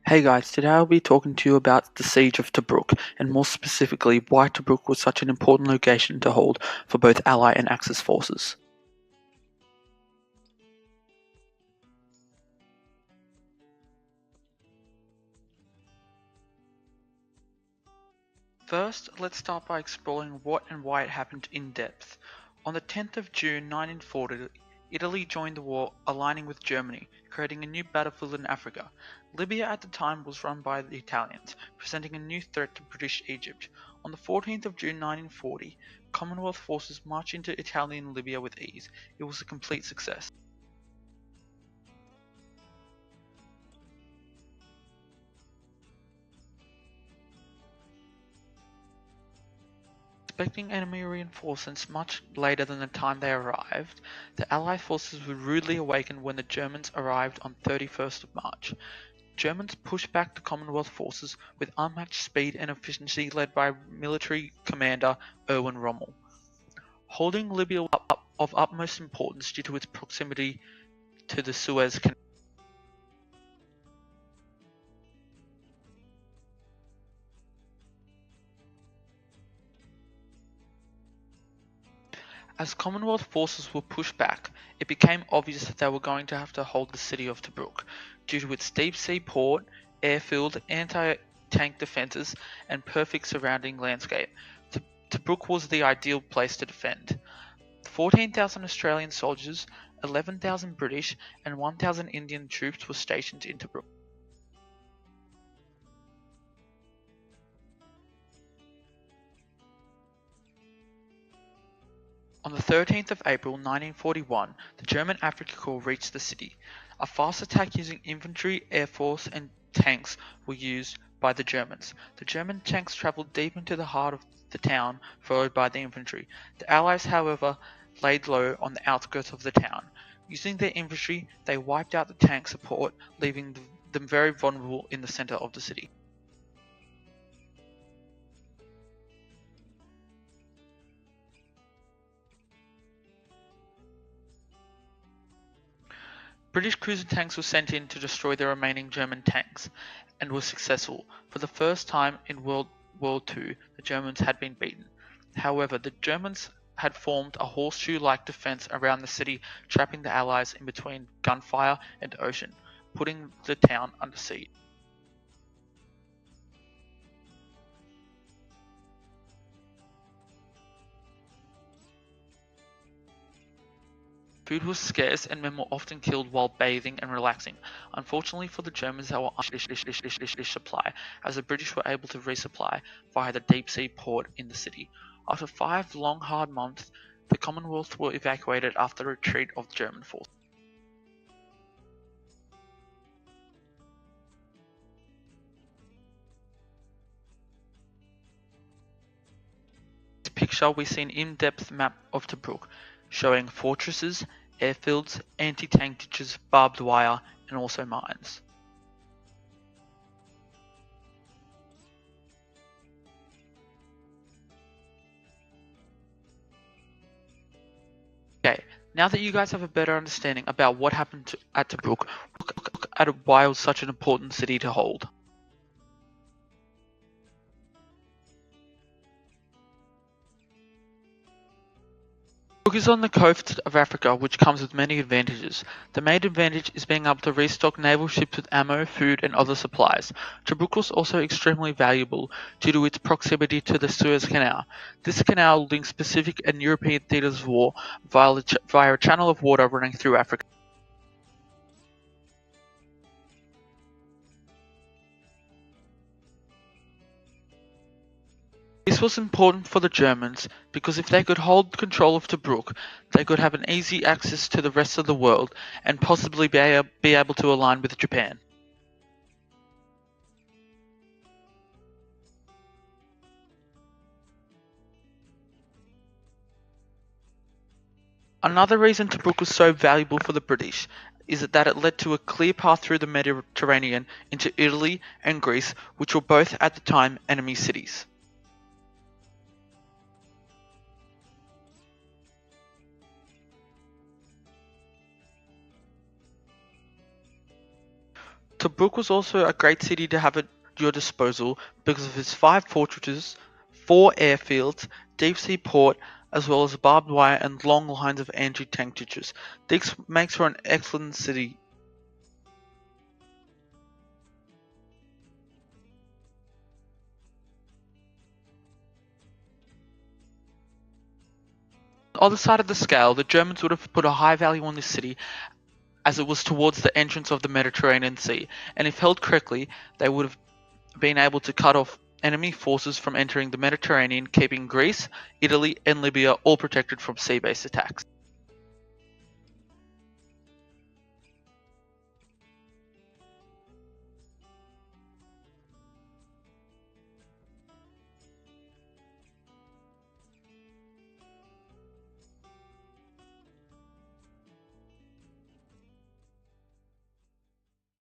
Hey guys, today I'll be talking to you about the siege of Tobruk, and more specifically why Tobruk was such an important location to hold for both Ally and Axis forces. First, let's start by exploring what and why it happened in depth. On the 10th of June 1940, Italy joined the war, aligning with Germany, creating a new battlefield in Africa. Libya at the time was run by the Italians, presenting a new threat to British Egypt. On the 14th of June 1940, Commonwealth forces marched into Italian Libya with ease. It was a complete success. Expecting enemy reinforcements much later than the time they arrived, the Allied forces were rudely awakened when the Germans arrived on 31st of March. Germans pushed back the Commonwealth forces with unmatched speed and efficiency led by military commander Erwin Rommel. Holding Libya was of utmost importance due to its proximity to the Suez Canal. As Commonwealth forces were pushed back, it became obvious that they were going to have to hold the city of Tobruk, due to its deep sea port, airfield, anti-tank defences, and perfect surrounding landscape. Tobruk was the ideal place to defend. 14,000 Australian soldiers, 11,000 British, and 1,000 Indian troops were stationed in Tobruk. On the 13th of April 1941, the German Afrika Korps reached the city. A fast attack using infantry, air force, and tanks were used by the Germans. The German tanks travelled deep into the heart of the town, followed by the infantry. The Allies, however, laid low on the outskirts of the town. Using their infantry, they wiped out the tank support, leaving them very vulnerable in the centre of the city. British cruiser tanks were sent in to destroy the remaining German tanks, and were successful. For the first time in World War II, the Germans had been beaten. However, the Germans had formed a horseshoe-like defense around the city, trapping the Allies in between gunfire and ocean, putting the town under siege. Food was scarce and men were often killed while bathing and relaxing. Unfortunately for the Germans, they were supply, as the British were able to resupply via the deep sea port in the city. After 5 long hard months, the Commonwealth were evacuated after the retreat of the German forces. In this picture we see an in-depth map of Tobruk, showing fortresses, airfields, anti-tank ditches, barbed wire, and also mines. Okay, now that you guys have a better understanding about what happened at Tobruk, look at why it was such an important city to hold. Tobruk is on the coast of Africa, which comes with many advantages. The main advantage is being able to restock naval ships with ammo, food, and other supplies. Tobruk was also extremely valuable due to its proximity to the Suez Canal. This canal links Pacific and European theatres of war via a channel of water running through Africa. This was important for the Germans because if they could hold control of Tobruk, they could have an easy access to the rest of the world and possibly be able to align with Japan. Another reason Tobruk was so valuable for the British is that it led to a clear path through the Mediterranean into Italy and Greece, which were both at the time enemy cities. Tobruk was also a great city to have at your disposal because of its 5 fortresses, 4 airfields, deep-sea port, as well as barbed wire and long lines of anti-tank ditches. This makes for an excellent city. On the other side of the scale, the Germans would have put a high value on this city as it was towards the entrance of the Mediterranean Sea, and if held correctly, they would have been able to cut off enemy forces from entering the Mediterranean, keeping Greece, Italy, and Libya all protected from sea-based attacks.